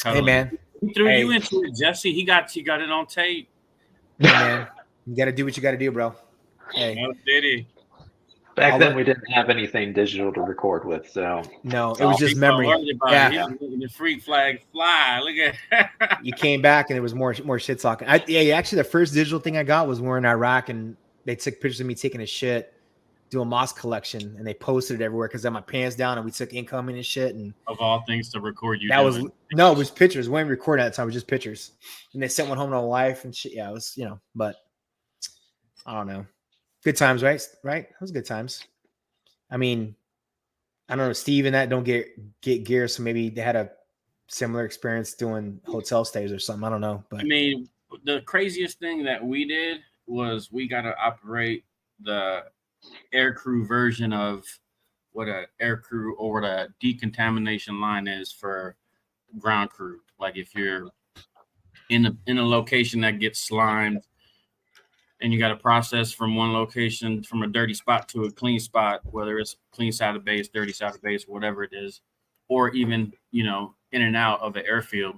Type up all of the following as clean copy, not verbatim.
Hey man, He threw you hey, into it, Jesse. He got it on tape. hey man, you gotta do what you gotta do, bro. Hey, No, did he? Back all then, the we didn't have anything digital to record with, so no, it's it was all. just He wasn't memory. worried about it. Yeah, He was letting the freak flag fly. Look at. you came back and there was more shit talking. Yeah, actually, the first digital thing I got was we were in Iraq and they took pictures of me taking a shit, doing mosque collection, and they posted it everywhere because I had my pants down and we took incoming and shit. And Of all things to record you that was doing. no, it was pictures. We didn't record at the time; it was just pictures. And they sent one home to my wife and shit. Yeah, it was but I don't know. Good times, right? Right? It was good times. I mean, I don't know. Steve and that don't get gear, so maybe they had a similar experience doing hotel stays or something. I don't know, I but mean, the craziest thing that we did was we got to operate the air crew version of what a air crew or what a decontamination line is for ground crew. Like if you're in a location that gets slimed and you got to process from one location from a dirty spot to a clean spot, whether it's clean side of base, dirty side of base, whatever it is, or even in and out of the airfield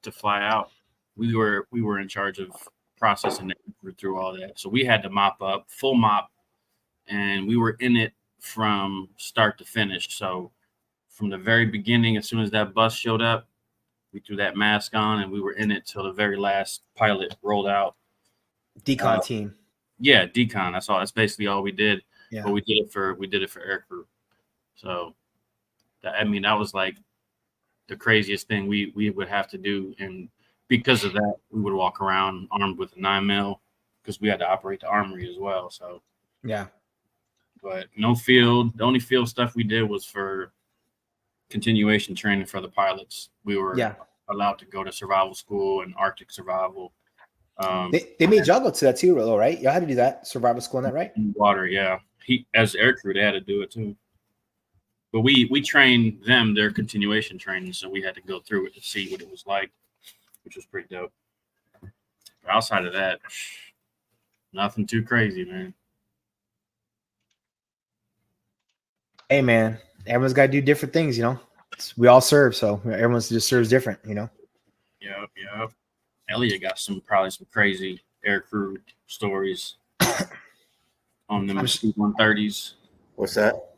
to fly out. We were in charge of processing it through all that, so we had to mop up, full mop, and we were in it from start to finish. So from the very beginning, as soon as that bus showed up, we threw that mask on, and we were in it till the very last pilot rolled out. decon team. Yeah, decon. That's all. That's basically all we did. Yeah. But we did it for air crew. So that was like the craziest thing we would have to do, and because of that, we would walk around armed with a 9mm because we had to operate the armory as well. So Yeah. but no field. The only field stuff we did was for continuation training for the pilots. We were allowed to go to survival school and Arctic survival. They made y'all go to that too, right? Y'all had to do that survival school, and that right? Water, yeah. As air crew, they had to do it too. But we trained them their continuation training, so we had to go through it to see what it was like, which was pretty dope. But outside of that, nothing too crazy, man. Hey, man, everyone's got to do different things, we all serve, so everyone just serves different, Yep. Elliot got probably some crazy air crew stories on them C-130s. What's that?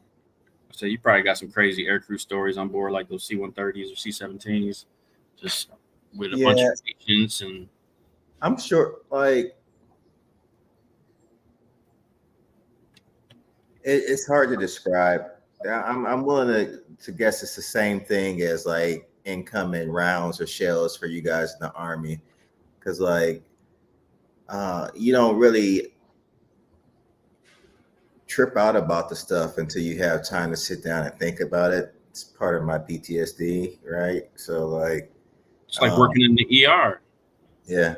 So you probably got some crazy air crew stories on board, like those C-130s or C-17s, just with a bunch of patients. And I'm sure, like, it's hard to describe. I'm willing to guess it's the same thing as like incoming rounds or shells for you guys in the Army, because like you don't really trip out about the stuff until you have time to sit down and think about it. It's part of my PTSD, right? So like it's like working in the ER. Yeah.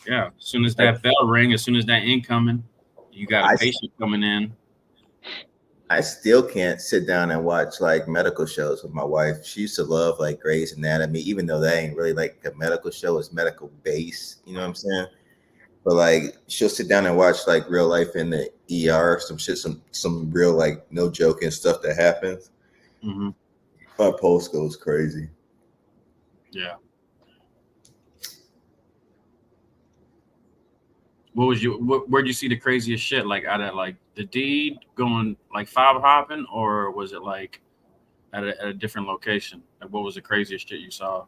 As soon as that bell ring, as soon as that incoming, you got a patient coming in. I still can't sit down and watch like medical shows with my wife. She used to love like Grey's Anatomy, even though that ain't really like a medical show, it's medical base, you know what I'm saying? But like she'll sit down and watch like real life in the ER, some real like no joking stuff that happens. Mm-hmm. My pulse goes crazy. Yeah. Where'd you see the craziest shit? Like out of like the deed going like fob hopping, or was it like at a different location? Like what was the craziest shit you saw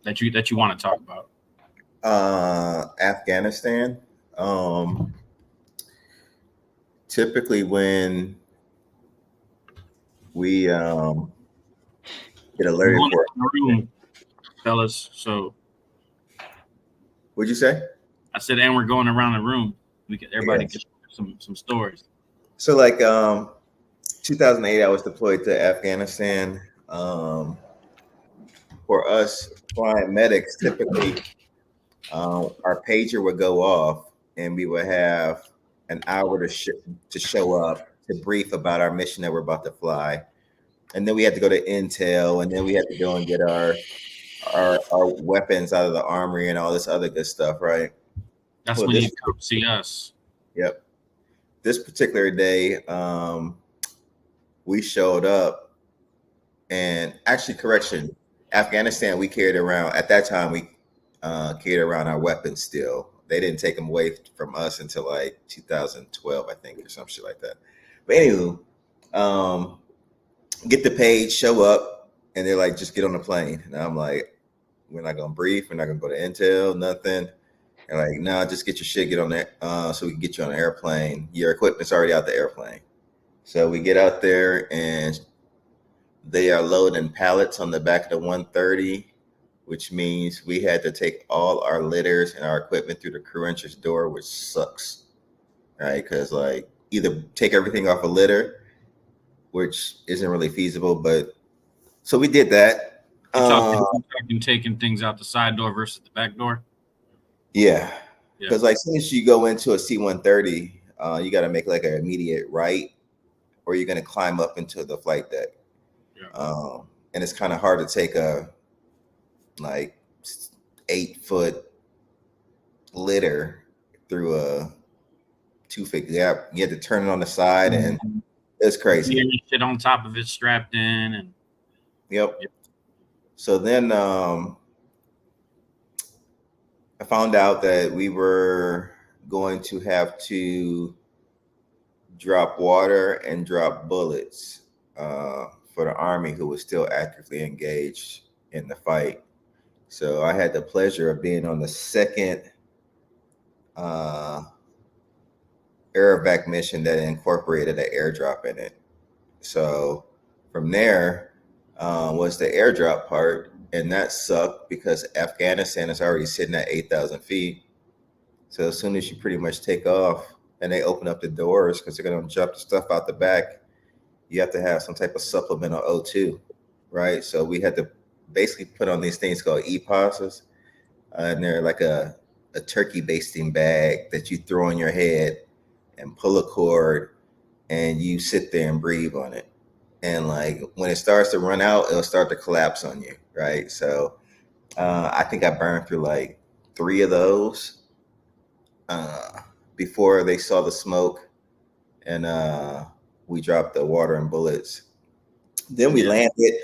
that you want to talk about? Afghanistan. Typically when we get alerted for room, fellas. So what'd you say? I said, and we're going around the room. Everybody get some stories. So like 2008, I was deployed to Afghanistan. For us flying medics, typically our pager would go off and we would have an hour to show up to brief about our mission that we're about to fly. And then we had to go to intel, and then we had to go and get our weapons out of the armory and all this other good stuff, right? That's when you come see us. Yep. This particular day, we showed up, and actually, correction, Afghanistan, we carried around at that time. We carried around our weapons still. They didn't take them away from us until like 2012, I think, or some shit like that. But anywho, get the page, show up, and they're like, just get on the plane. And I'm like, we're not gonna brief, we're not gonna go to Intel, nothing. And like, no, just get your shit, get on there, so we can get you on an airplane. Your equipment's already out the airplane. So we get out there, and they are loading pallets on the back of the 130, which means we had to take all our litters and our equipment through the crew entrance door, which sucks, right? Because like, either take everything off a litter, which isn't really feasible, but so we did that. You're talking taking things out the side door versus the back door. Yeah, Yeah. because like as soon as you go into a C-130, you got to make like an immediate right, or you're gonna climb up into the flight deck. Yeah. And it's kind of hard to take a like 8-foot litter through a 2-foot gap. You had to turn it on the side, and it's crazy. Yeah, shit on top of it strapped in, and Yep. So then I found out that we were going to have to drop water and drop bullets for the Army, who was still actively engaged in the fight. So I had the pleasure of being on the second air mission that incorporated an airdrop in it. So from there was the airdrop part, and that sucked because Afghanistan is already sitting at 8,000 feet. So as soon as you pretty much take off and they open up the doors because they're going to drop the stuff out the back, you have to have some type of supplemental O2, right? So we had to basically put on these things called EPOSs, and they're like a turkey basting bag that you throw on your head and pull a cord, and you sit there and breathe on it. And like when it starts to run out, it'll start to collapse on you, right? So I think I burned through like 3 of those before they saw the smoke, and we dropped the water and bullets. Then we landed.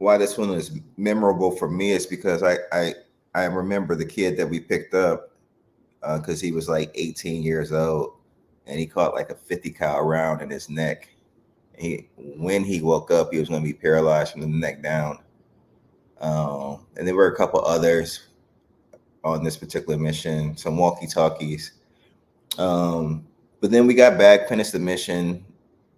Why this one is memorable for me is because I remember the kid that we picked up because he was like 18 years old, and he caught like a 50 cal round in his neck. When he woke up, he was going to be paralyzed from the neck down. And there were a couple others on this particular mission, some walkie-talkies. But then we got back, finished the mission.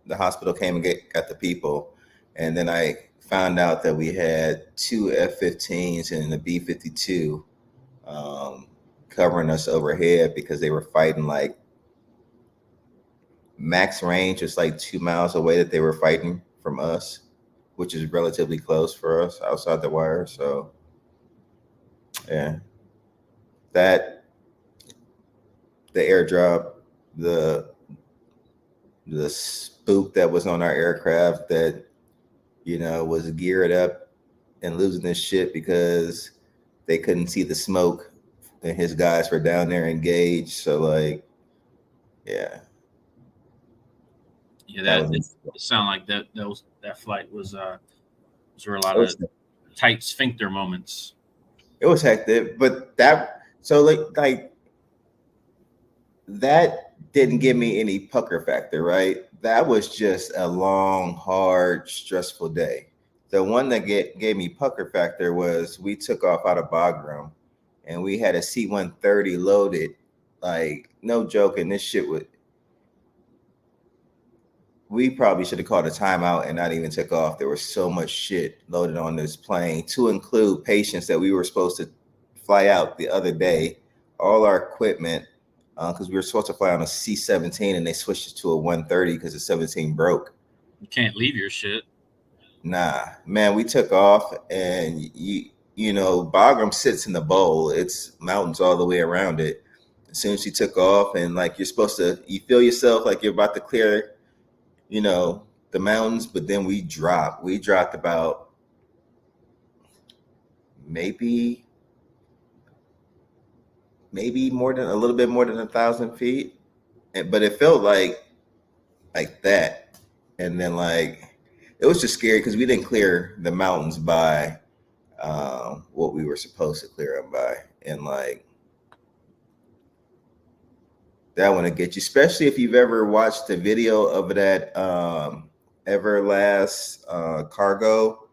The hospital came and got the people. And then I found out that we had 2 F-15s and a B-52 covering us overhead because they were fighting like max range is like 2 miles away that they were fighting from us, which is relatively close for us outside the wire. So yeah, that the airdrop, the spook that was on our aircraft that, you know, was geared up and losing his shit because they couldn't see the smoke and his guys were down there engaged. So like, yeah. Yeah, that sound like that flight was there were a lot of tight sphincter moments. It was hectic, but that that didn't give me any pucker factor, right? That was just a long, hard, stressful day. The one that gave me pucker factor was we took off out of Bagram, and we had a C-130 loaded. Like, no joking, this shit would. We probably should have called a timeout and not even took off. There was so much shit loaded on this plane, to include patients that we were supposed to fly out the other day, all our equipment, because we were supposed to fly on a C-17 and they switched it to a 130 because the 17 broke. You can't leave your shit. Nah, man, we took off, and you know, Bagram sits in the bowl. It's mountains all the way around it. As soon as you took off, and like you're supposed to, you feel yourself like you're about to clear, you know, the mountains, but then we dropped about maybe more than a little bit more than 1,000 feet, but it felt like that. And then like it was just scary because we didn't clear the mountains by what we were supposed to clear them by, and like that one to get you, especially if you've ever watched the video of that Everlast cargo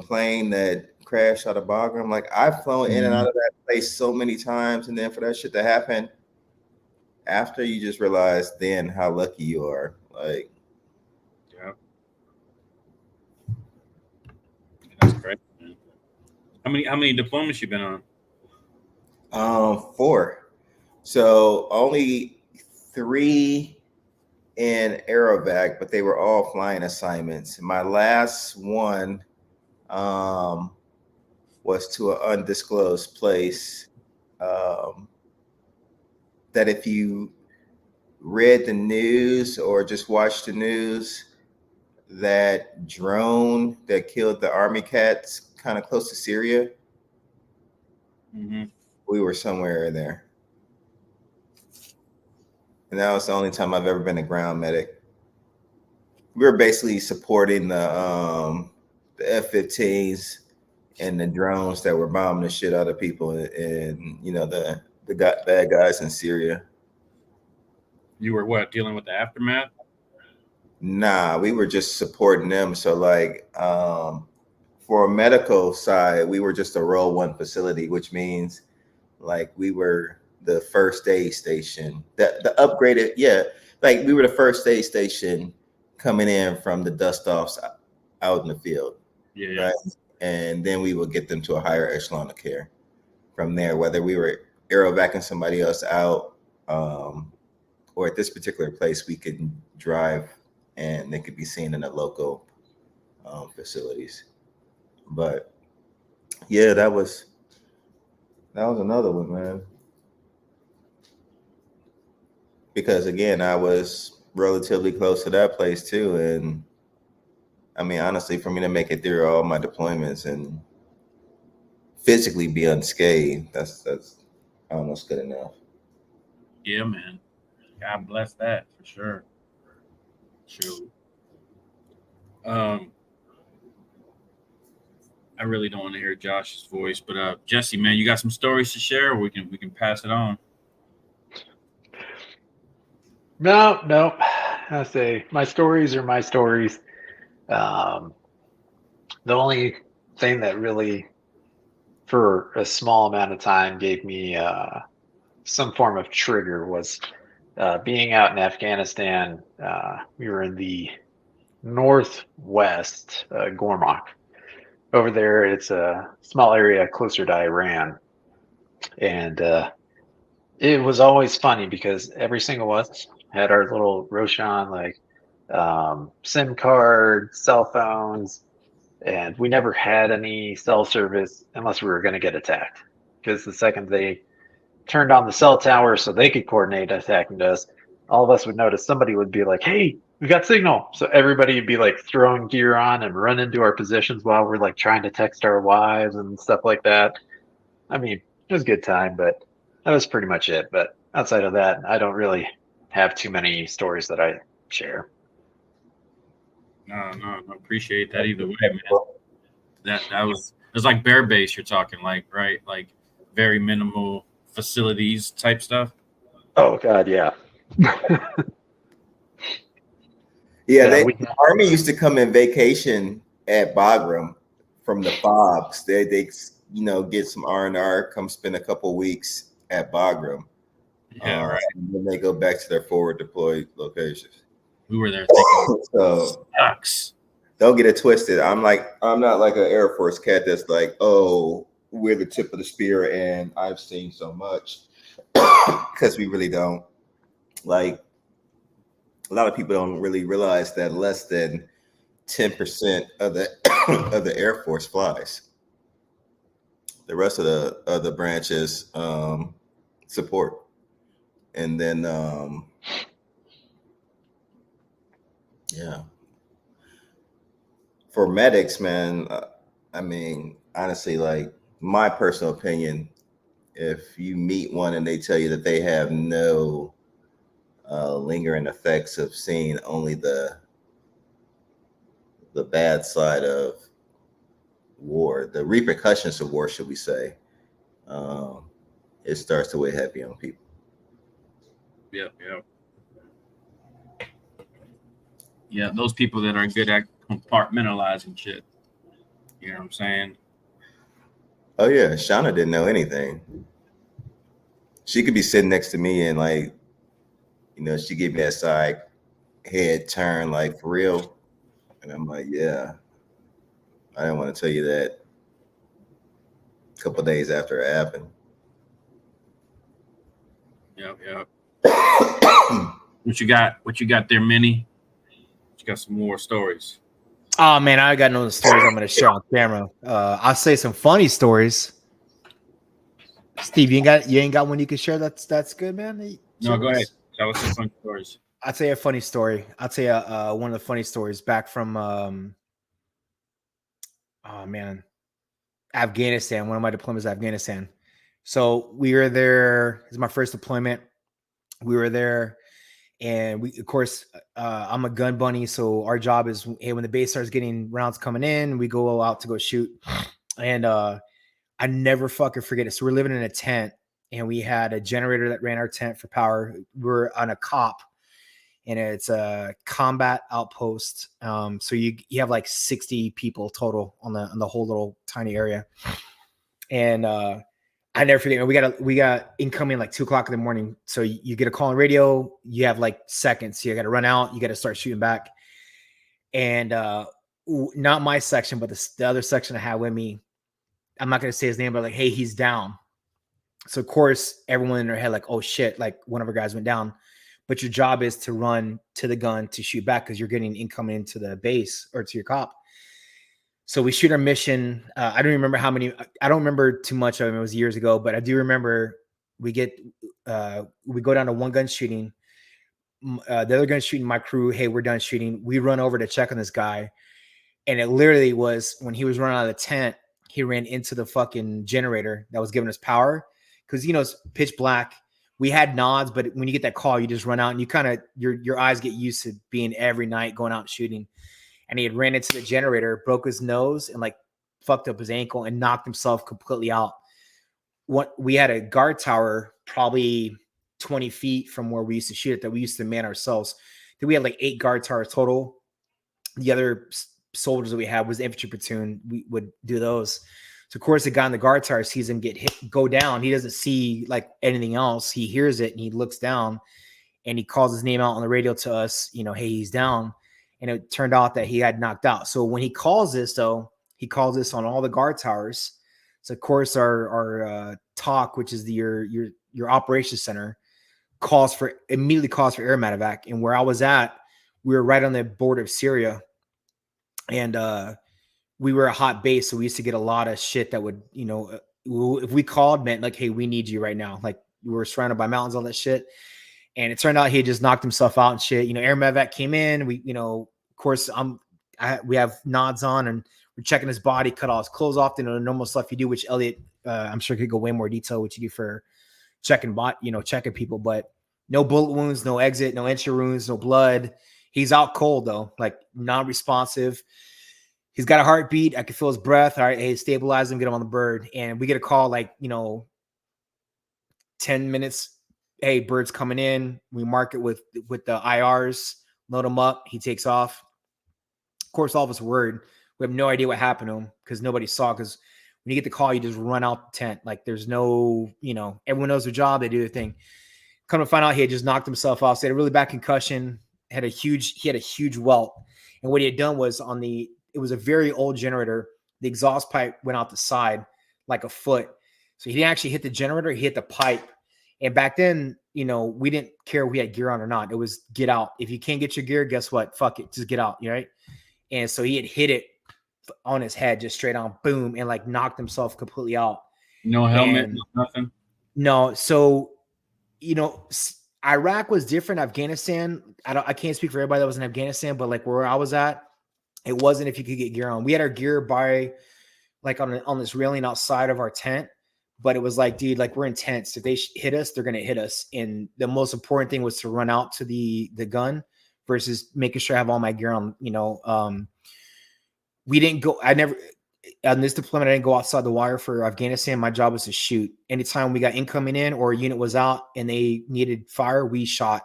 plane that crashed out of Bagram. Like I've flown in and out of that place so many times, and then for that shit to happen, after you just realize then how lucky you are. Like, Yeah. That's great, man. How many deployments you been on? 4. So only 3 in Aerovac, but they were all flying assignments. My last one was to an undisclosed place that if you read the news or just watched the news, that drone that killed the army cats kind of close to Syria, we were somewhere in there. And that was the only time I've ever been a ground medic. We were basically supporting the F-15s and the drones that were bombing the shit out of people, and you know the bad guys in Syria. You were what, dealing with the aftermath? Nah, we were just supporting them. So like for a medical side, we were just a Row 1 facility, which means like we were the first aid station. The upgraded, like we were the first aid station coming in from the dust offs out in the field. Yeah. Right. And then we would get them to a higher echelon of care from there, whether we were aerovacing somebody else out, or at this particular place, we could drive and they could be seen in the local facilities. But yeah, that was another one, man. Because again, I was relatively close to that place too, and I mean, honestly, for me to make it through all my deployments and physically be unscathed, that's almost good enough. Yeah, man. God bless that for sure. Surely. I really don't want to hear Josh's voice, but Jesse, man, you got some stories to share? Or we can pass it on. No. I say my stories are my stories. The only thing that really, for a small amount of time, gave me some form of trigger was being out in Afghanistan. We were in the northwest, Gormak. Over there, it's a small area closer to Iran. And it was always funny because every single one of us had our little Roshan, like SIM card, cell phones, and we never had any cell service unless we were going to get attacked. Because the second they turned on the cell tower so they could coordinate attacking us, all of us would notice somebody would be like, "Hey, we got signal." So everybody would be like throwing gear on and run into our positions while we're like trying to text our wives and stuff like that. I mean, it was a good time, but that was pretty much it. But outside of that, I don't really have too many stories that I share. No, appreciate that either way, man. That was like bear base you're talking, like, right? Like very minimal facilities type stuff. Oh God, yeah. The Army used to come in vacation at Bagram from the FOBs. They get some R&R, come spend a couple weeks at Bagram. Yeah, right. And then they go back to their forward deployed locations. We were there thinking, so sucks. Don't get it twisted. I'm not like an Air Force cat that's like, oh, we're the tip of the spear and I've seen so much. Because we really don't. Like, a lot of people don't really realize that less than 10% of the of the Air Force flies. The rest of the other branches support. And then for medics, man, I mean, honestly, like my personal opinion, if you meet one and they tell you that they have no lingering effects of seeing only the the bad side of war, the repercussions of war, should we say, it starts to weigh heavy on people. Yep. Yeah, those people that are good at compartmentalizing shit. You know what I'm saying? Oh yeah, Shauna didn't know anything. She could be sitting next to me and like, she gave me that side head turn, like for real. And I'm like, yeah, I didn't want to tell you that a couple of days after it happened. Yep. What you got there, Minnie? You got some more stories. Oh man, I got no stories I'm gonna share on camera. I'll say some funny stories. Steve, you ain't got one you can share that's good, man? No, go ahead. Tell us some fun stories. I'll tell you a funny story. I'll tell you one of the funny stories back from oh man, Afghanistan. One of my deployments, Afghanistan. So we were there. This is my first deployment. We were there, and we, of course, I'm a gun bunny. So our job is, hey, when the base starts getting rounds coming in, we go out to go shoot. And I never fucking forget it. So we're living in a tent, and we had a generator that ran our tent for power. We're on a COP, and it's a combat outpost. So you have like 60 people total on the whole little tiny area. And I never forget. We got incoming like 2:00 in the morning. So you get a call on radio. You have like seconds. You got to run out. You got to start shooting back. And not my section, but the other section I had with me. I'm not gonna say his name, but like, hey, he's down. So of course, everyone in their head like, oh shit, like one of our guys went down. But your job is to run to the gun to shoot back because you're getting incoming into the base or to your cop. So we shoot our mission. I don't remember how many. I don't remember too much of them. It was years ago, but I do remember we go down to one gun shooting. The other gun shooting my crew. Hey, we're done shooting. We run over to check on this guy, and it literally was when he was running out of the tent. He ran into the fucking generator that was giving us power because it's pitch black. We had nods, but when you get that call, you just run out and you kind of your eyes get used to being every night going out and shooting. And he had ran into the generator, broke his nose, and like fucked up his ankle and knocked himself completely out. We had a guard tower probably 20 feet from where we used to shoot it that we used to man ourselves. Then we had like 8 guard towers total. The other soldiers that we had was the infantry platoon. We would do those. So of course, the guy in the guard tower sees him go down. He doesn't see like anything else. He hears it and he looks down and he calls his name out on the radio to us, hey, he's down. And it turned out that he had knocked out. So when he calls this, though, he calls this on all the guard towers. So of course, our TOC, which is your operations center, immediately calls for air medevac. And where I was at, we were right on the border of Syria, and we were a hot base, so we used to get a lot of shit that would, if we called, meant like, hey, we need you right now. Like we were surrounded by mountains, all that shit. And it turned out he had just knocked himself out and shit. Air medevac came in. We, of course, we have nods on and we're checking his body, cut all his clothes off, the normal stuff you do, which Elliot, I'm sure could go way more detail, what you do for checking checking people, but no bullet wounds, no exit, no entry wounds, no blood. He's out cold though, like non-responsive. He's got a heartbeat. I can feel his breath. All right, hey, stabilize him, get him on the bird. And we get a call like, 10 minutes. Hey, bird's coming in. We mark it with the IRs, load him up. He takes off. Of course, all of us were worried. We have no idea what happened to him because nobody saw. Because when you get the call, you just run out the tent. Like there's no, everyone knows their job. They do their thing. Come to find out, he had just knocked himself off. So he had a really bad concussion. He had a huge welt. And what he had done was it was a very old generator. The exhaust pipe went out the side like a foot. So he didn't actually hit the generator. He hit the pipe. And back then, we didn't care if we had gear on or not. It was get out. If you can't get your gear, guess what? Fuck it. Just get out. Right. And so he had hit it on his head, just straight on, boom, and like knocked himself completely out. No helmet, nothing. No. So, Iraq was different. Afghanistan, I can't speak for everybody that was in Afghanistan, but like where I was at, it wasn't if you could get gear on. We had our gear by like on this railing outside of our tent. But it was like, dude, like we're in tents. If they hit us, they're going to hit us. And the most important thing was to run out to the gun versus making sure I have all my gear on, we didn't go. I never on this deployment. I didn't go outside the wire for Afghanistan. My job was to shoot. Anytime we got incoming in or a unit was out and they needed fire, we shot.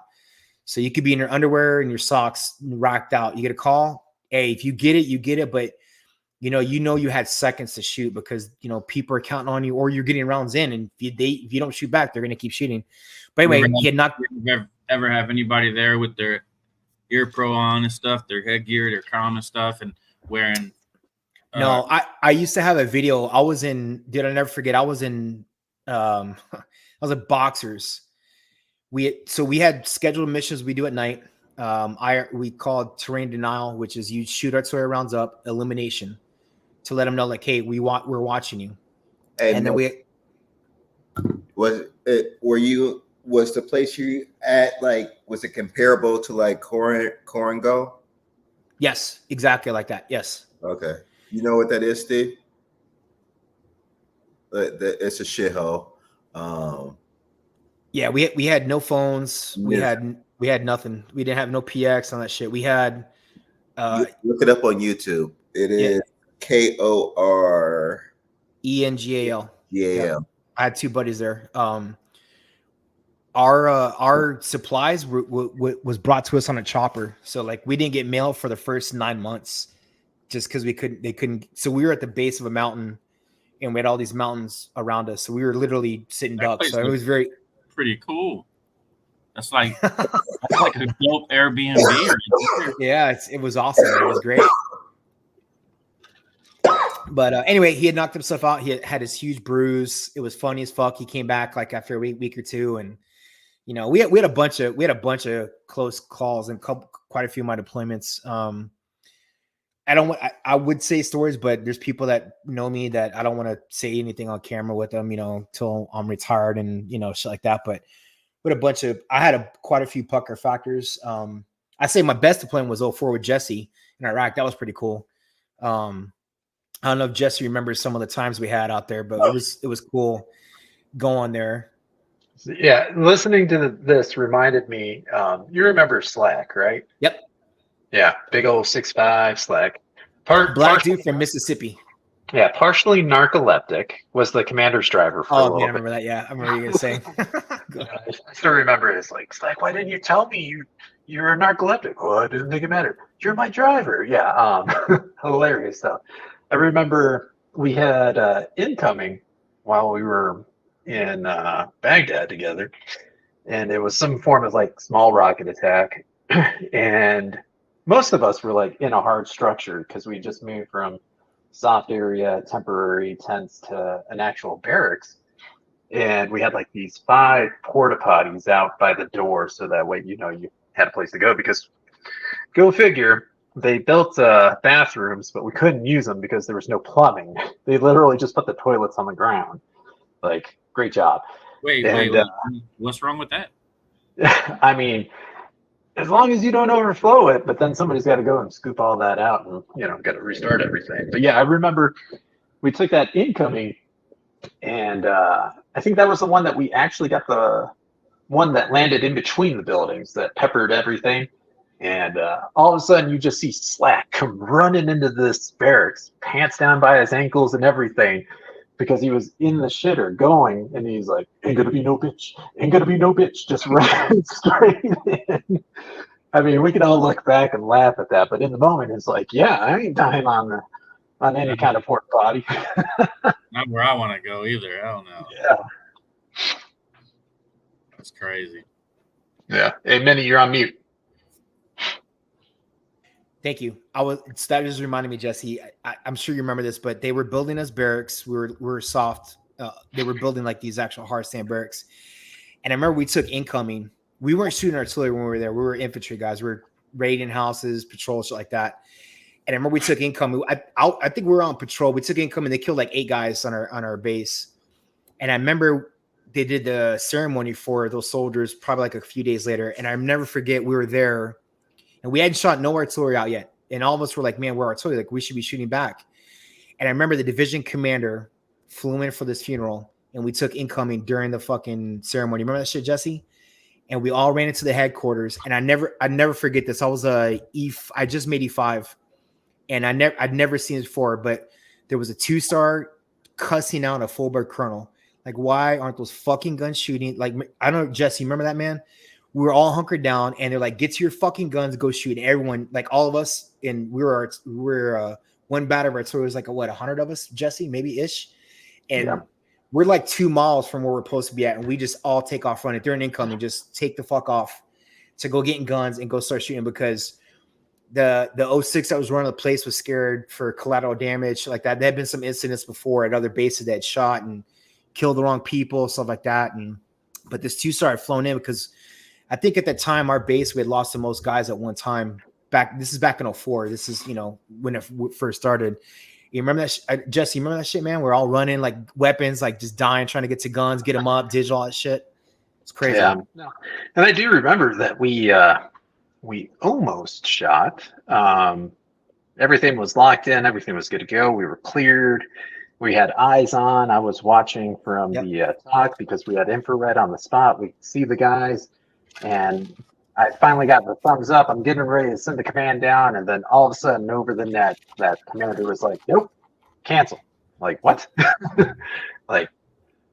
So you could be in your underwear and your socks racked out. You get a call. Hey, if you get it, you get it. But you know, you had seconds to shoot because people are counting on you, or you're getting rounds in, and if you don't shoot back, they're gonna keep shooting. But anyway, he had not ever have anybody there with their ear pro on and stuff, their headgear, their comm and stuff, and wearing. No, I used to have a video. I was in. Did I never forget? I was in. I was at Boxers. We had scheduled missions we do at night. We called terrain denial, which is you shoot artillery rounds up, elimination, to let them know like, hey, we're watching you. And then was the place you at like, was it comparable to like Coringo? Yes, exactly like that. Yes. Okay. You know what that is, Steve? It's a shithole. Yeah, we had no phones. Yeah. We had nothing. We didn't have no PX on that shit. We had look it up on YouTube. It is KORENGAL. Yeah. I had two buddies there. Our supplies was brought to us on a chopper. So like we didn't get mail for the first 9 months just because they couldn't. So we were at the base of a mountain and we had all these mountains around us. So we were literally sitting ducks. So it was pretty cool. That's like a dope Airbnb. Yeah, it was awesome. It was great. But anyway, he had knocked himself out. He had his huge bruise. It was funny as fuck. He came back like after a week or two, and we had a bunch of close calls and quite a few of my deployments. I would say stories, but there's people that know me that I don't want to say anything on camera with them, till I'm retired and shit like that. But with I had quite a few pucker factors. I say my best deployment was 04 with Jesse in Iraq. That was pretty cool. I don't know if Jesse remembers some of the times we had out there, but it was cool going there. Yeah, listening to this reminded me. You remember Slack, right? Yep. Yeah, big old 6'5" Slack. Black dude from Mississippi. Yeah, partially narcoleptic, was the commander's driver for a little bit. I remember that. Yeah, I remember you going to say. I still remember it. It's like, why didn't you tell me you're a narcoleptic? Well, I didn't think it mattered. You're my driver. Yeah, hilarious stuff. I remember we had incoming while we were in Baghdad together, and it was some form of like small rocket attack, and most of us were like in a hard structure because we just moved from soft area, temporary tents to an actual barracks. And we had like these 5 porta potties out by the door. So that way, you had a place to go, because go figure, they built bathrooms, but we couldn't use them because there was no plumbing. They literally just put the toilets on the ground. Like, great job. Wait, what's wrong with that? I mean, as long as you don't overflow it, but then somebody's got to go and scoop all that out and, got to restart everything. But yeah, I remember we took that incoming, and I think that was the one that we actually got, the one that landed in between the buildings that peppered everything. And all of a sudden you just see Slack come running into this barracks, pants down by his ankles and everything, because he was in the shitter going, and he's like, ain't gonna be no bitch, just running straight in. I mean, we can all look back and laugh at that, but in the moment it's like, yeah, I ain't dying on any kind of porta potty. Not where I want to go either. I don't know. Yeah, that's crazy. Yeah. Hey, Minnie, you're on mute. Thank you. That just reminded me, Jesse. I'm sure you remember this, but they were building us barracks. We were soft. They were building like these actual hard stand barracks. And I remember we took incoming. We weren't shooting artillery when we were there. We were infantry guys. We were raiding houses, patrols, shit like that. And I remember we took incoming. I think we were on patrol. We took incoming. They killed like 8 guys on our base. And I remember they did the ceremony for those soldiers probably like a few days later. And I never forget, we were there. And we hadn't shot no artillery out yet. And all of us were like, man, we're artillery. Like, we should be shooting back. And I remember the division commander flew in for this funeral, and we took incoming during the fucking ceremony. Remember that shit, Jesse? And we all ran into the headquarters. And I never forget this. I just made E5. and I'd never seen it before, but there was a 2-star cussing out a full-bird colonel. Like, why aren't those fucking guns shooting? Like, I don't know, Jesse, remember that, man? We were all hunkered down, and they're like, "Get to your fucking guns, go shoot!" And everyone, like all of us, and we were one battle of artillery was like 100 of us, Jesse, maybe ish, and Yeah. we're like 2 miles from where we're supposed to be at, and we just all take off running during incoming, just take the fuck off to go getting guns and go start shooting because the 06 that was running the place was scared for collateral damage like that. There had been some incidents before at other bases that had shot and killed the wrong people, stuff like that. But this 2-star had flown in because I think at that time our base we had lost the most guys at one time. This is back in 04. This is when it first started. You remember that, Jesse? You remember that shit, man? We're all running like weapons, like just dying, trying to get to guns, get them up, digital, all that shit. It's crazy. Yeah. And I do remember that we almost shot. Everything was locked in. Everything was good to go. We were cleared. We had eyes on. I was watching from the talk because we had infrared on the spot. We could see the guys, and I finally got the thumbs up. I'm getting ready to send the command down, and then all of a sudden, over the net, that commander was like, "Nope, cancel." Like, what? Like,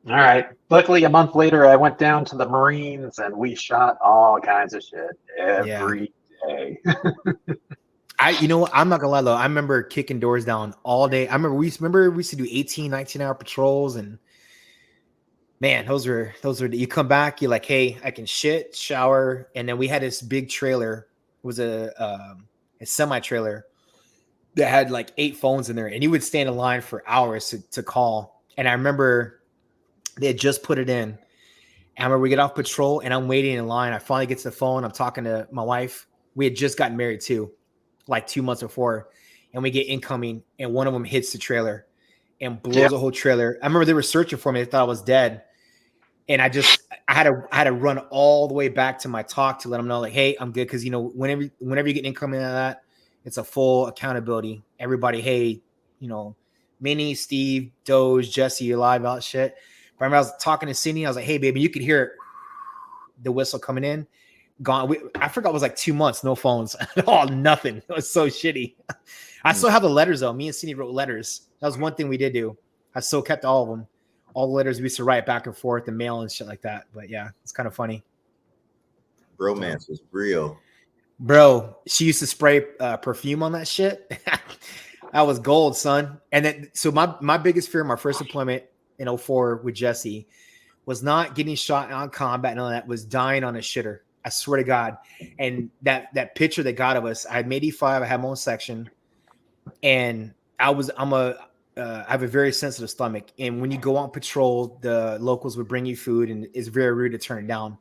all right. Luckily, a month later, I went down to the Marines, and we shot all kinds of shit every day. I'm not gonna lie though. I remember kicking doors down all day. I remember we used to do 18, 19-hour patrols, and man, those were you come back, you're like, hey, I can shit, shower, and then we had this big trailer. It was a semi trailer that had like 8 phones in there, and you would stand in line for hours to call. And I remember they had just put it in. And I remember we get off patrol, and I'm waiting in line. I finally get to the phone. I'm talking to my wife. We had just gotten married too, like 2 months before, and we get incoming, and one of them hits the trailer and blows the whole trailer. I remember they were searching for me. They thought I was dead. And I had to run all the way back to my talk to let them know, like, hey, I'm good. Cause whenever you get incoming out of that, it's a full accountability. Everybody, hey, Minnie, Steve, Doge, Jesse, you're live out shit. But I remember I was talking to Cindy. I was like, hey, baby, you could hear the whistle coming in. Gone. I forgot it was like 2 months, no phones at all, nothing. It was so shitty. I still have the letters though. Me and Cindy wrote letters. That was one thing we did do. I still kept all of them. All the letters we used to write back and forth and mail and shit like that. But yeah, it's kind of funny. Bromance was real. Bro, she used to spray perfume on that shit. That was gold, son. And then, so my biggest fear, my first deployment in 04 with Jesse, was not getting shot on combat and all that, was dying on a shitter. I swear to God. And that picture they got of us, I had made E5, I had my own section, and I have a very sensitive stomach. And when you go on patrol, the locals would bring you food, and it's very rude to turn it down.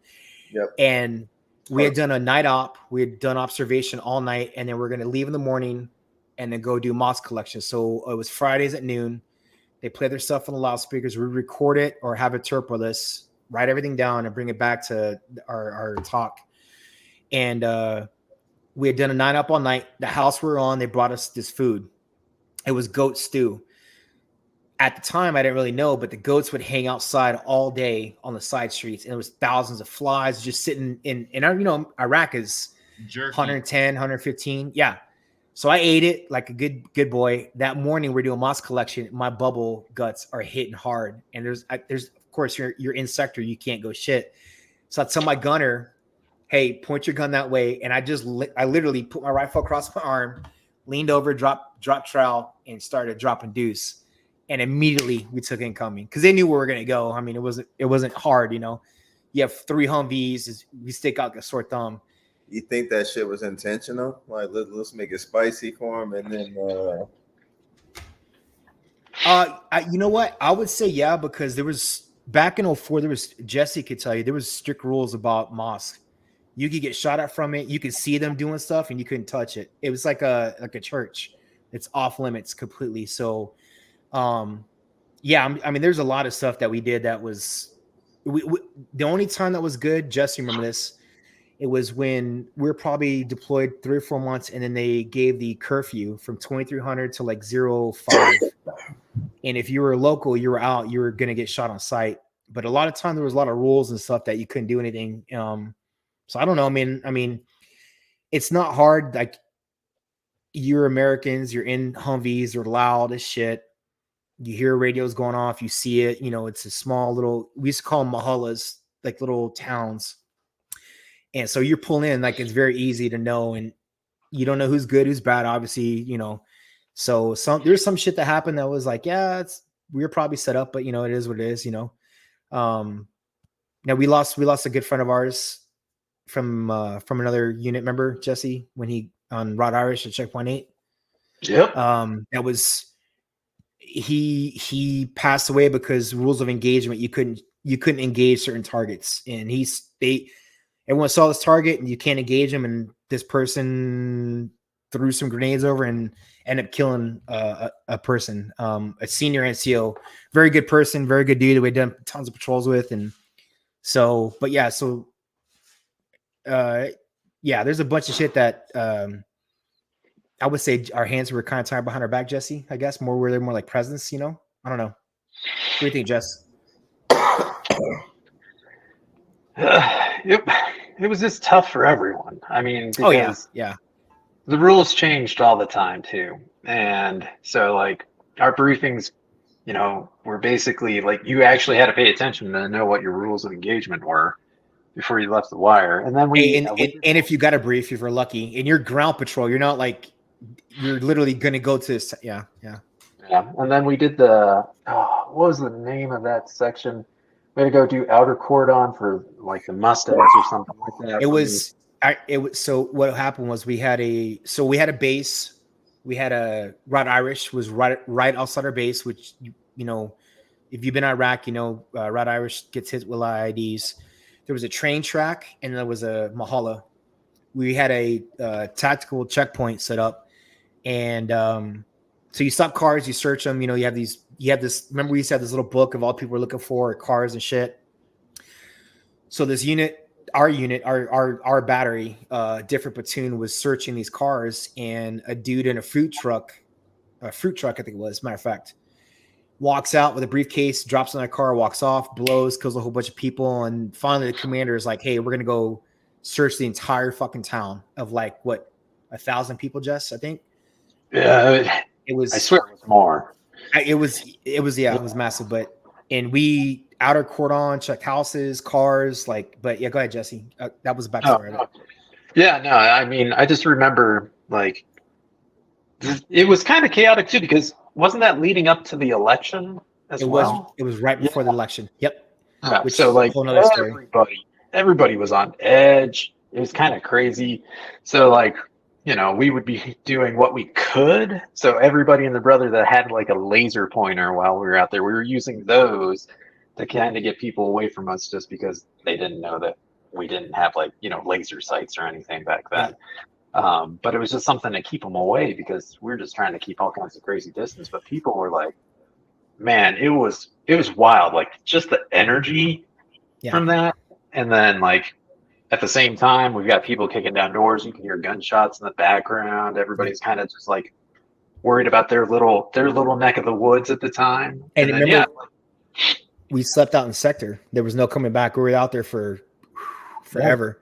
Yep. And we had done a night op. We had done observation all night, and then we're going to leave in the morning and then go do moss collection. So it was Fridays at noon. They play their stuff on the loudspeakers. We record it or have it turp with us, write everything down, and bring it back to our talk. And we had done a night op all night. The house we were on, they brought us this food. It was goat stew. At the time, I didn't really know, but the goats would hang outside all day on the side streets, and there was thousands of flies just sitting in. And Iraq is jerky. 110, 115, yeah. So I ate it like a good boy. That morning, we're doing moss collection. My bubble guts are hitting hard, and there's of course you're in sector, you can't go shit. So I tell my gunner, hey, point your gun that way, and I literally put my rifle across my arm, leaned over, dropped trowel, and started dropping deuce. And immediately we took incoming because they knew where we were going to go. I mean, it wasn't hard, You have 3 Humvees, we stick out like a sore thumb. You think that shit was intentional? Like, let's make it spicy for him, and then. You know what? I would say yeah, because there was back in 04. There was, Jesse could tell you, there was strict rules about mosque. You could get shot at from it. You could see them doing stuff, and you couldn't touch it. It was like a church. It's off limits completely. So. Yeah, I mean, there's a lot of stuff that we did that was the only time that was good. Jesse, remember this? It was when we were probably deployed 3 or 4 months, and then they gave the curfew from 2300 to like 05. And if you were local, you were out, you were gonna get shot on sight. But a lot of time there was a lot of rules and stuff that you couldn't do anything. So I don't know. I mean, it's not hard. Like, you're Americans, you're in Humvees, they're loud as shit. You hear radios going off, you see it, it's a small little, we used to call them mahallas, like little towns. And so you're pulling in, like, it's very easy to know, and you don't know who's good, who's bad, obviously, So there's some shit that happened that was like, yeah, we were probably set up, but it is what it is, Now we lost a good friend of ours from another unit member, Jesse, when he on Rod Irish at Checkpoint 8. Yep. That was he passed away because rules of engagement, you couldn't engage certain targets, and everyone saw this target and you can't engage him, and this person threw some grenades over and ended up killing a person, a senior NCO, very good person, very good dude that we'd done tons of patrols with. And so, but yeah, there's a bunch of shit that I would say our hands were kind of tied behind our back, Jesse. I guess more like presence, I don't know. What do you think, Jess? It was just tough for everyone. I mean, because yeah. The rules changed all the time too. And so like our briefings, were basically like you actually had to pay attention to know what your rules of engagement were before you left the wire. And then and if you got a brief, if you're lucky, in your ground patrol, you're not like you're literally going to go to yeah. And then we did what was the name of that section? We had to go do outer cordon for like the Mustangs or something like that. So what happened was we had a base. We had a Rod Irish was right outside our base, which if you've been in Iraq, Rod Irish gets hit with IEDs. There was a train track and there was a Mahalla. We had a tactical checkpoint set up, and so you stop cars, you search them. You have this. Remember, we used to have this little book of all people were looking for cars and shit. So this our battery, different platoon was searching these cars, and a dude in a fruit truck, I think it was, matter of fact, walks out with a briefcase, drops in a car, walks off, blows, kills a whole bunch of people. And finally the commander is like, hey, we're going to go search the entire fucking town of like, what, 1,000 people, Jess, I think? Yeah, it was, I swear it was more. It was massive, and we outer cordon, checked houses, cars, but yeah, go ahead, Jesse. That was a backstory. Yeah, no, I mean, I just remember like it was kind of chaotic too, because wasn't that leading up to the election as well? It was right before the election. Yep. Yeah, Which so like whole nother story. everybody was on edge. It was kind of crazy. So like, we would be doing what we could. So everybody and their brother that had like a laser pointer while we were out there, we were using those to kind of get people away from us, just because they didn't know that we didn't have like, laser sights or anything back then. Yeah. But it was just something to keep them away, because we're just trying to keep all kinds of crazy distance. But people were like, man, it was wild. Like just the energy from that. And then like at the same time, we've got people kicking down doors. You can hear gunshots in the background. Everybody's kind of just like worried about their little neck of the woods at the time. And then, remember, we slept out in sector. There was no coming back. We were out there for forever.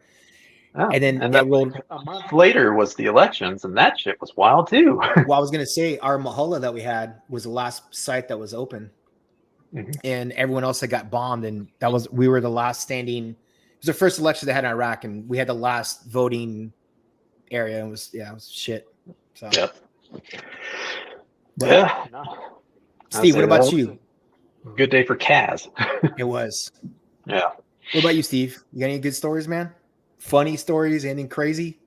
Yeah. And then a month later was the elections, and that shit was wild too. Well, I was going to say our Mahalla that we had was the last site that was open. Mm-hmm. And everyone else had got bombed, and we were the last standing. It was the first election they had in Iraq, and we had the last voting area. It was shit. So yep. But, yeah. Steve, what about you? Good day for Kaz. It was. Yeah. What about you, Steve? You got any good stories, man? Funny stories? Anything crazy?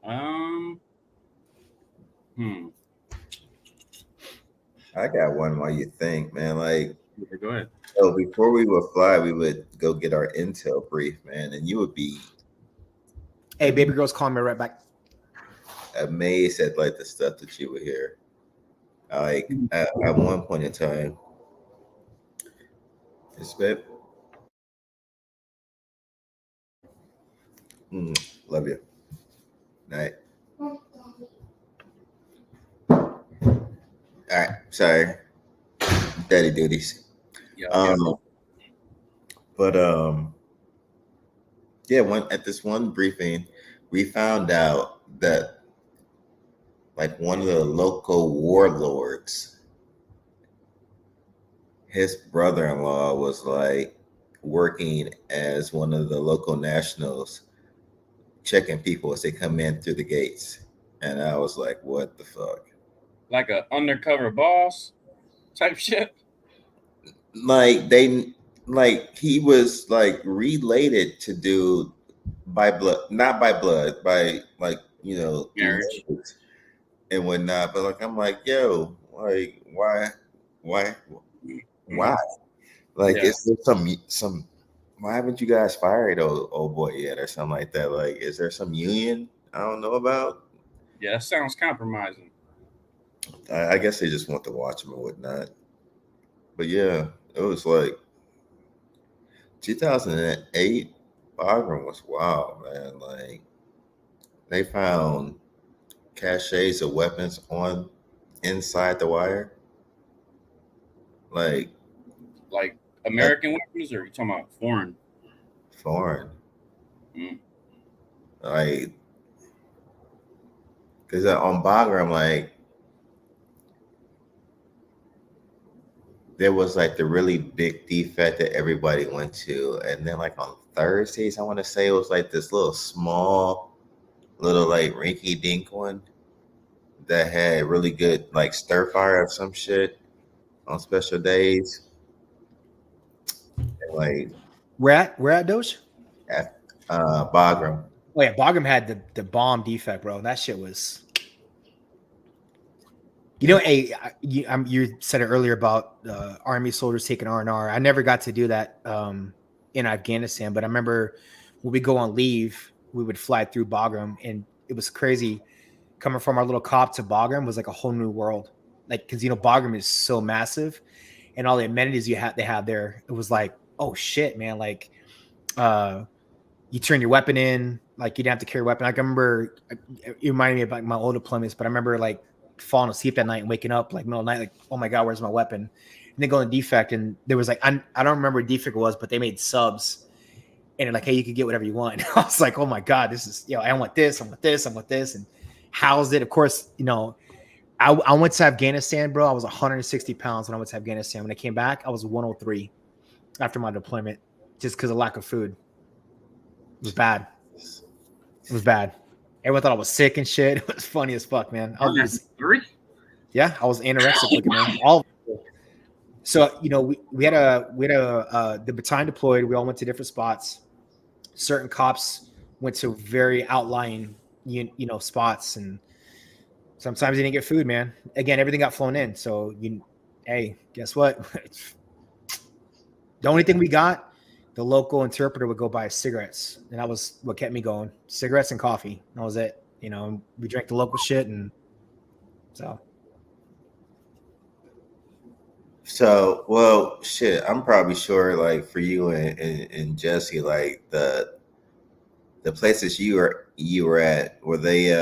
I got one while you think, man. Like, go ahead. So before we would fly, we would go get our intel brief, man, and you would be. Hey, baby girl's calling me right back. Amazed at like the stuff that you would hear. Like at one point in time, it's babe. Love you. Night. All right, sorry. Daddy duties. But at this one briefing, we found out that like one of the local warlords, his brother-in-law was like working as one of the local nationals, checking people as they come in through the gates. And I was like, what the fuck? Like a undercover boss type shit. Like he was like related to dude by blood, not by blood, by like, through Marriage. marriage and whatnot. But like, I'm like, yo, like, why, why? Like, Yeah. is there some? Why haven't you guys fired old boy yet, or something like that? Like, is there some union I don't know about? Yeah, that sounds compromising. I guess they just want to watch him and whatnot. But yeah, it was like 2008. Bagram was wild, man. Like, they found caches of weapons on inside the wire. Like, Like that's American weapons, or are you talking about foreign? foreign. Mm. Like, because on Bagram, like, there was like the really big defect that everybody went to. And then, like, on Thursdays, I want to say it was like this little small, little like rinky dink one that had really good like stir fry or some shit on special days. And like, Where at Doge? at Bagram. Oh yeah, Bagram had the bomb defect, bro. That shit was. Hey, you said it earlier about Army soldiers taking R&R. I never got to do that in Afghanistan, but I remember when we go on leave, we would fly through Bagram, and it was crazy. Coming from our little cop to Bagram was like a whole new world. Like, because Bagram is so massive, and all the amenities they have there. It was like, oh shit, man! Like, you turn your weapon in, like you didn't have to carry a weapon. Like, I remember it reminded me of like my old deployments, but I remember like falling asleep that night and waking up like middle of the night, like, oh my God, where's my weapon? And then going to defect, and there was like, I don't remember what defect it was, but they made subs and they're like, hey, you can get whatever you want. And I was like, oh my God, this is, I want this, I want this, I want this, and housed it. Of course, I went to Afghanistan, bro. I was 160 pounds when I went to Afghanistan. When I came back, I was 103 after my deployment, just because of lack of food. It was bad. It was bad. Everyone thought I was sick and shit. It was funny as fuck, man. I was 3? Yeah, I was anorexic looking, man. All so we had the battalion deployed. We all went to different spots. Certain cops went to very outlying spots, and sometimes they didn't get food, man. Again, everything got flown in. So hey, guess what? The only thing we got, the local interpreter would go buy cigarettes, and that was what kept me going. Cigarettes and coffee. That was it. We drank the local shit, and so. So, well, shit, I'm probably sure, like, for you and Jesse, like, the places you were at, were they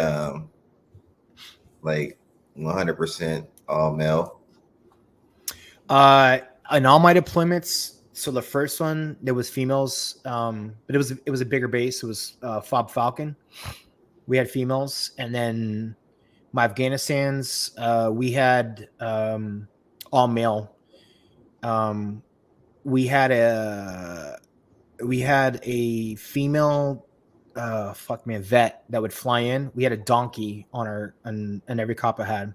like 100% all male? In all my deployments, so the first one there was females, but it was a bigger base. It was Fob Falcon. We had females, and then my Afghanistan's we had all male. We had a female vet that would fly in. We had a donkey on every cop I had,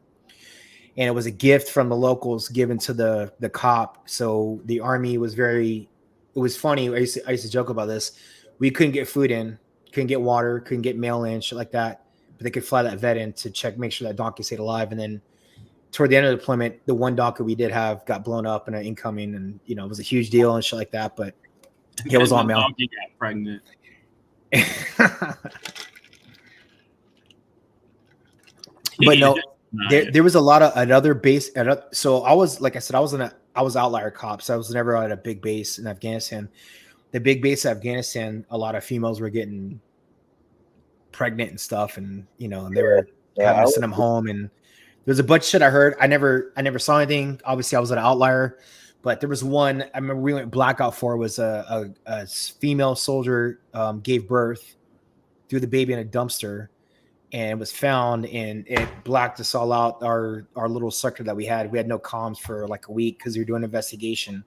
and it was a gift from the locals given to the cop. So the Army was it was funny. I used to joke about this. We couldn't get food in, couldn't get water, couldn't get mail in, shit like that. But they could fly that vet in to make sure that donkey stayed alive. And then toward the end of the deployment, the one donkey we did have got blown up in an incoming, and it was a huge deal and shit like that. But it was all male. Donkey got pregnant. But no, there was a lot of another base. So I was, like I said, I was outlier cop. So I was never at a big base in Afghanistan. The big base in Afghanistan, a lot of females were getting pregnant and stuff, and and they were having to send them home. And there's a bunch of shit I heard. I never saw anything. Obviously, I was an outlier, but there was one I remember we went blackout for. Was a female soldier gave birth, threw the baby in a dumpster, and it was found, and it blacked us all out. Our little sector that we had no comms for like a week because we were doing an investigation.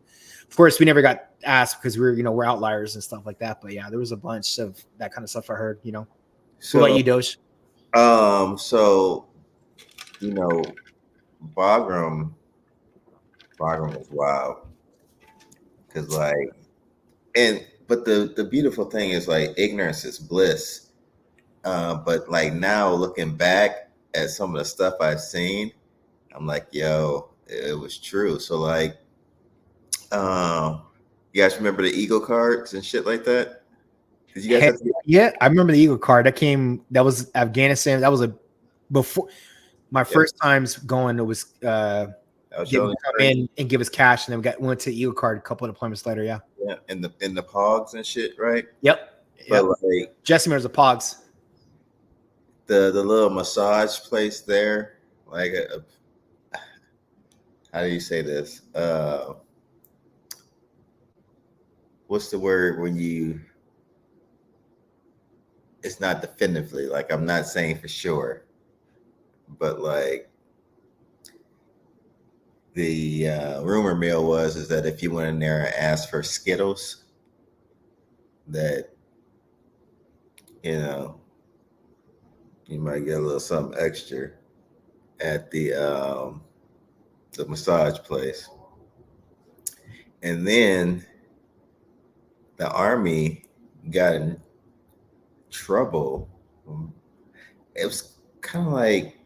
Of course, we never got asked because we're outliers and stuff like that. But yeah, there was a bunch of that kind of stuff I heard. What about you, Doge? So Bagram was wild because but the beautiful thing is like ignorance is bliss. But like now looking back at some of the stuff I've seen, I'm like, yo, it was true. So like, you guys remember the Eagle cards and shit like that? Did you guys have to Yeah, I remember the Eagle card that was Afghanistan. That was before my first times going. It was that was come your in and give us cash, and then went to Eagle card a couple of deployments later. Yeah. yeah, in the pogs and shit, right? Yep. But like Jesse remembers the Pogs. the little massage place there, like how do you say this? What's the word when you? It's not definitively. Like I'm not saying for sure, but like the rumor mill is that if you went in there and asked for Skittles, that you might get a little something extra at the massage place. And then the Army got in trouble. It was kind of like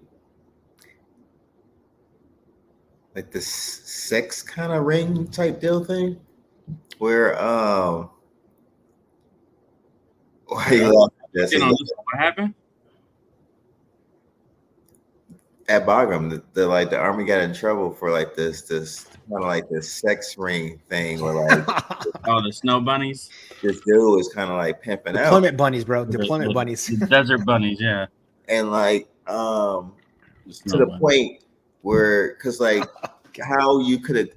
this sex kind of ring type deal thing, where What happened? At Bagram, the Army got in trouble for like this kind of like this sex ring thing, where like the snow bunnies. this dude was kind of like pimping Deployment out bunnies, bro. Deployment bunnies. The desert bunnies, yeah. And like to the point where, because like how you could have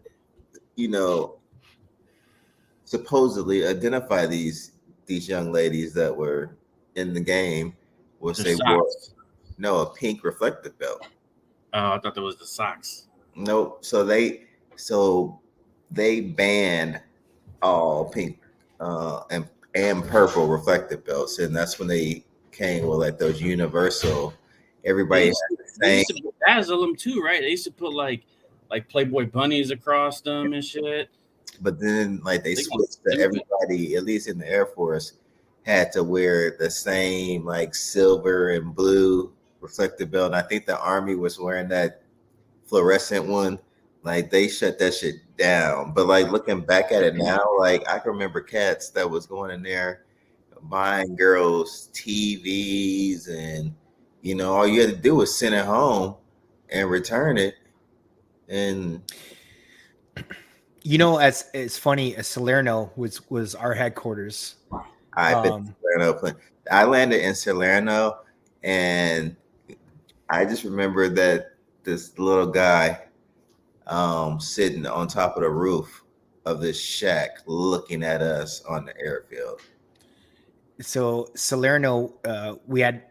supposedly identify these young ladies that were in the game was they wore a pink reflective belt. Oh, I thought that was the socks. Nope. So they banned all pink and purple reflective belts, and that's when they came with like those universal. Everybody they used to dazzle them too, right? They used to put like Playboy bunnies across them and shit. But then like they switched to everybody, at least in the Air Force, had to wear the same like silver and blue reflective belt. And I think the Army was wearing that fluorescent one. Like they shut that shit down. But like looking back at it now, like I can remember cats that was going in there buying girls TVs, and all you had to do was send it home and return it. And as it's funny, Salerno was our headquarters. I've been to Salerno. I landed in Salerno, and I just remember that this little guy sitting on top of the roof of this shack looking at us on the airfield. So Salerno, we did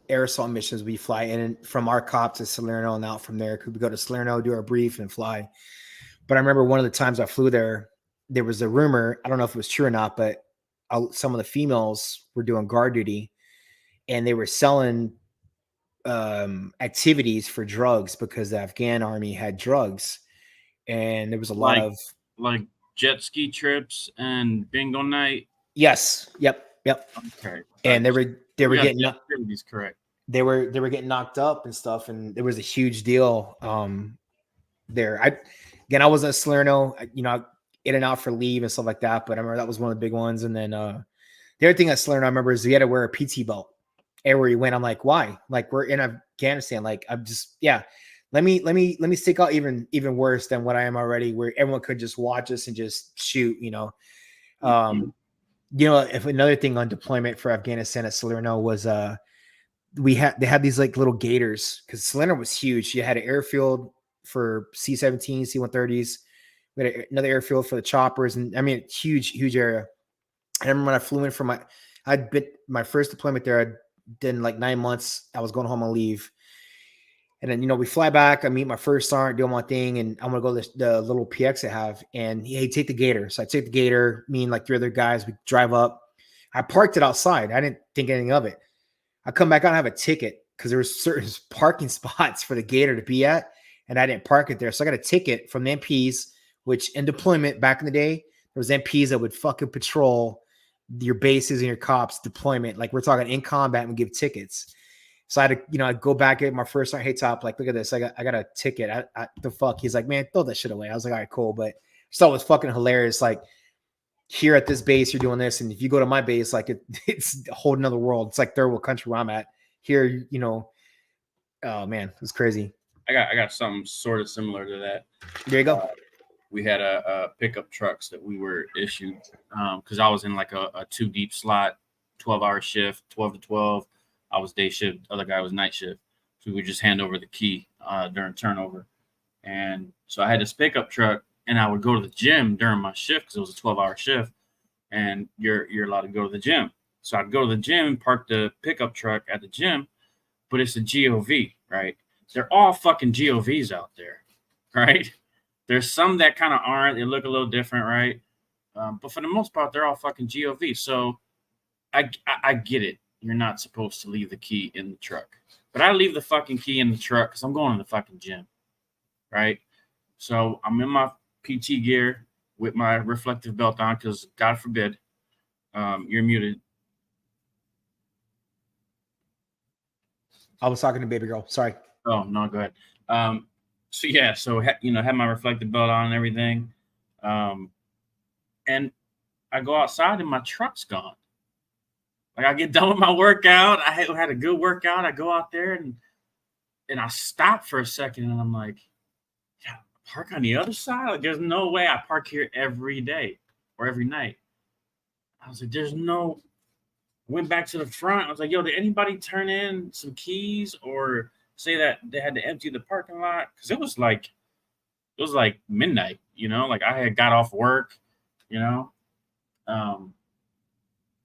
aerosol missions. We fly in from our cop to Salerno and out from there. Could we go to Salerno, do our brief, and fly? But I remember one of the times I flew there was a rumor. I don't know if it was true or not, but some of the females were doing guard duty, and they were selling activities for drugs because the Afghan army had drugs, and there was a lot of like jet ski trips and bingo night. Yes. Yep. Okay. And they were getting activities correct. They were getting knocked up and stuff, and there was a huge deal there. I wasn't at Salerno, in and out for leave and stuff like that, but I remember that was one of the big ones. And then the other thing at Salerno I remember is we had to wear a PT belt everywhere you went. I'm like, why? Like we're in Afghanistan. Like I'm just let me stick out even worse than what I am already, where everyone could just watch us and just shoot. If another thing on deployment for Afghanistan at Salerno was they had these like little gators, because Salerno was huge. You had an airfield for C-17, C-130s. We had another airfield for the choppers, and I mean, huge area. I remember when I flew in from my first deployment there. then like 9 months, I was going home on leave. And then, we fly back. I meet my first sergeant, do my thing, and I'm gonna go to the little PX I have. And hey, take the Gator. So I take the Gator. Me and like 3 other guys, we drive up. I parked it outside. I didn't think anything of it. I come back out and have a ticket because there was certain parking spots for the Gator to be at, and I didn't park it there. So I got a ticket from the MPs, which in deployment back in the day, there was MPs that would fucking patrol your bases and your cops deployment. Like we're talking in combat and give tickets. So I had to, I'd go back at my first sergeant, hey Top, like, look at this. I got a ticket. The fuck? He's like, man, throw that shit away. I was like, all right, cool. But I thought it was fucking hilarious. Like, here at this base, you're doing this. And if you go to my base, like it's a whole nother world. It's like third world country where I'm at. Here, oh man, it's crazy. I got something sort of similar to that. There you go. We had a pickup trucks that we were issued because I was in like a 2 deep slot, 12-hour shift, 12 to 12. I was day shift. Other guy was night shift. So we would just hand over the key during turnover. And so I had this pickup truck, and I would go to the gym during my shift because it was a 12-hour shift, and you're allowed to go to the gym. So I'd go to the gym, park the pickup truck at the gym, but it's a GOV, right? They're all fucking GOVs out there, right? There's some that kind of aren't. They look a little different, right? But for the most part, they're all fucking GOV. So I get it. You're not supposed to leave the key in the truck. But I leave the fucking key in the truck because I'm going to the fucking gym, right? So I'm in my PT gear with my reflective belt on because, God forbid, you're muted. I was talking to baby girl. Sorry. Oh, no, go ahead. So had my reflective belt on and everything. And I go outside and my truck's gone. Like I get done with my workout. I had a good workout. I go out there and I stop for a second and I'm like, yeah, park on the other side. Like there's no way I park here every day or every night. I was like, there's no. Went back to the front. I was like, yo, did anybody turn in some keys or say that they had to empty the parking lot? Because it was like midnight, like I had got off work,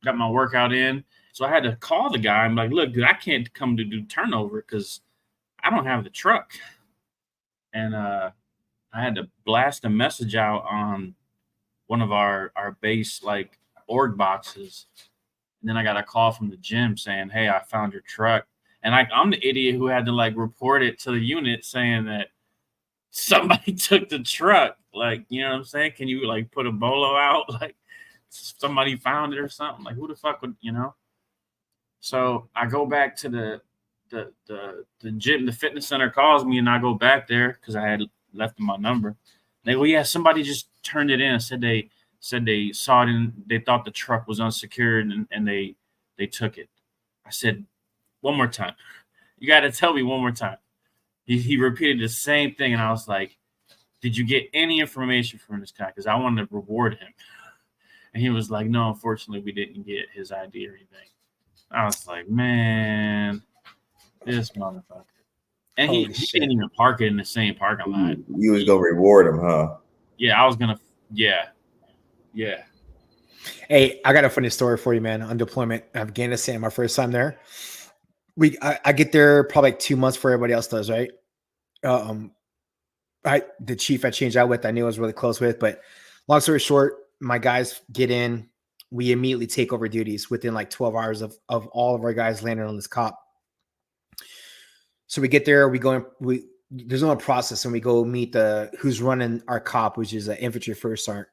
got my workout in. So I had to call the guy. I'm like, look, dude, I can't come to do turnover because I don't have the truck. And I had to blast a message out on one of our base like org boxes. And then I got a call from the gym saying, hey, I found your truck. And I'm the idiot who had to like report it to the unit saying that somebody took the truck. Like, you know what I'm saying? Can you like put a bolo out? Like somebody found it or something. Like who the fuck would, So I go back to the gym, the fitness center calls me and I go back there because I had left them my number. They go, yeah, somebody just turned it in. Said they saw it and they thought the truck was unsecured and they took it. I said, one more time. You got to tell me one more time. He repeated the same thing. And I was like, did you get any information from this guy? Because I wanted to reward him. And he was like, no, unfortunately, we didn't get his ID or anything. I was like, man, this motherfucker. And he didn't even park it in the same parking lot. You was going to reward him, huh? Yeah, I was going to. Yeah. Yeah. Hey, I got a funny story for you, man. On deployment in Afghanistan, my first time there. I get there probably like 2 months before everybody else does, right? The chief I changed out with, I knew I was really close with, but long story short, my guys get in. We immediately take over duties within like 12 hours of all of our guys landing on this cop. So we get there, there's no process, and we go meet who's running our cop, which is an infantry first sergeant.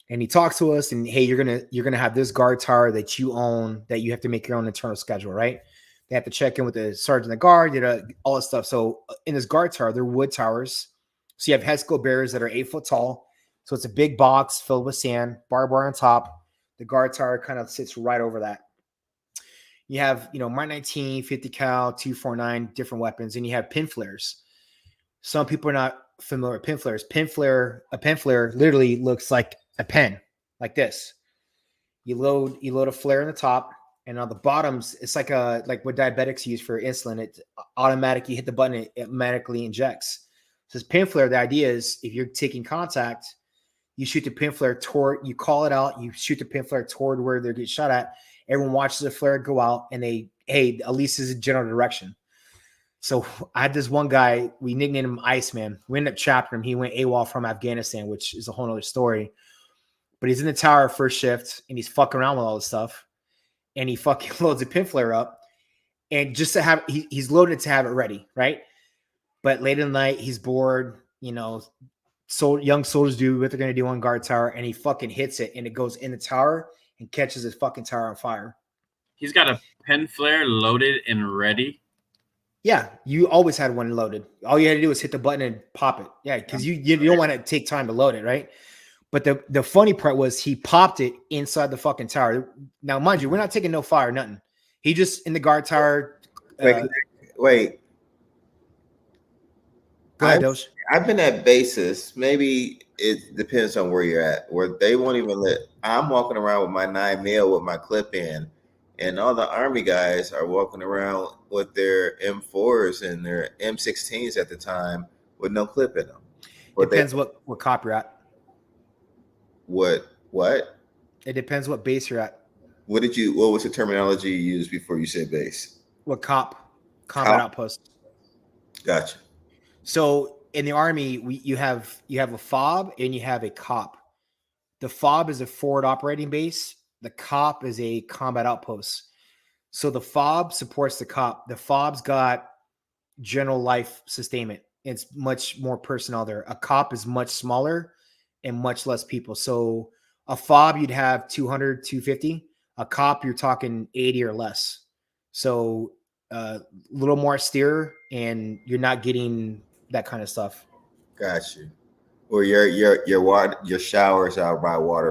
And he talks to us and, hey, you're gonna have this guard tower that you own, that you have to make your own internal schedule, right? They have to check in with the sergeant of the guard, all this stuff. So in this guard tower, they're wood towers. So you have head-scope barriers that are 8 foot tall. So it's a big box filled with sand, barbed wire on top. The guard tower kind of sits right over that. You have, Mark 19, 50 cal, 249, different weapons, and you have pin flares. Some people are not familiar with pin flares. A pin flare literally looks like a pen, like this. You load a flare in the top, and on the bottoms, it's like what diabetics use for insulin. It automatically, you hit the button, it automatically injects. So this pin flare, the idea is if you're taking contact, you shoot the pin flare toward, you call it out, you shoot the pin flare toward where they get shot at. Everyone watches the flare go out, and they hey, at least this is a general direction. So I had this one guy, we nicknamed him Iceman. We ended up chapping him. He went AWOL from Afghanistan, which is a whole other story. But he's in the tower first shift and he's fucking around with all this stuff. And he fucking loads a pin flare up. And just to have, he's loaded to have it ready, right? But late in the night, he's bored, you know, so young soldiers do what they're going to do on guard tower. And he fucking hits it and it goes in the tower and catches his fucking tower on fire. He's got a pen flare loaded and ready. Yeah, you always had one loaded. All you had to do was hit the button and pop it. Yeah, because you don't want to take time to load it, right? But the funny part was he popped it inside the fucking tower. Now, mind you, we're not taking no fire, nothing. He just in the guard tower. Wait. Go ahead, Doge. I've been at bases. Maybe it depends on where you're at, where they won't even let. I'm walking around with my 9mm with my clip in, and all the Army guys are walking around with their M4s and their M16s at the time with no clip in them. Depends what cop you're at. What? It depends what base you're at. What was the terminology you used before you said base? What combat outpost. Gotcha. So in the Army, you have a FOB and you have a COP. The FOB is a forward operating base. The COP is a combat outpost. So the FOB supports the COP. The FOB's got general life sustainment. It's much more personnel there. A COP is much smaller and much less people. So a FOB, you'd have 200, 250. A COP, you're talking 80 or less. So a little more austere, and you're not getting that kind of stuff. Got you. Or your showers out by water